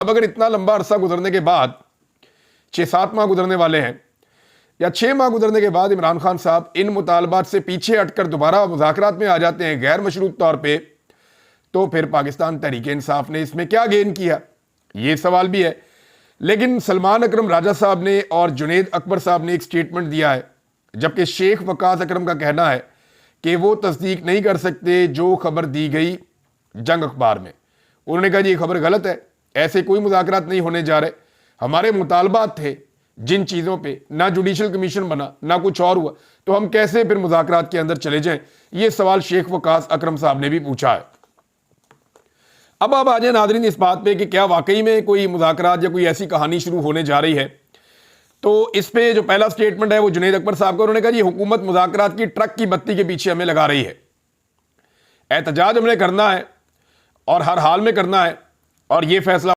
अब अगर इतना लंबा अरसा गुजरने के बाद 6-7 माह गुजरने वाले हैं या 6 माह गुजरने के बाद इमरान खान साहब इन मुतालबात से पीछे हटकर दोबारा मुज़ाकरात में आ जाते हैं गैर मशरूत तौर पे, तो फिर पाकिस्तान तहरीक इंसाफ ने इसमें क्या गेन किया, ये सवाल भी है। लेकिन सलमान अकरम राजा साहब ने और जुनेद अकबर साहब ने एक स्टेटमेंट दिया है, जबकि शेख वकास अकरम का कहना है कि वो तस्दीक नहीं कर सकते जो खबर दी गई जंग अखबार में। उन्होंने कहा जी ये खबर गलत है, ऐसे कोई मुज़ाकरात नहीं होने जा रहे, हमारे मुतालबात थे जिन चीज़ों पे ना जुडिशल कमीशन बना ना कुछ और हुआ, तो हम कैसे फिर मुज़ाकरात के अंदर चले जाएं। ये सवाल शेख वकास अकरम साहब ने भी पूछा है। अब आ जाए नाज़रीन इस बात पे कि क्या वाकई में कोई मुज़ाकरात या कोई ऐसी कहानी शुरू होने जा रही है। तो इस पे जो पहला स्टेटमेंट है वो जुनेद अकबर साहब का, उन्होंने कहा जी हुकूमत मुज़ाकरात की ट्रक की बत्ती के पीछे हमें लगा रही है, एहतजाज हमने करना है और हर हाल में करना है, और ये फैसला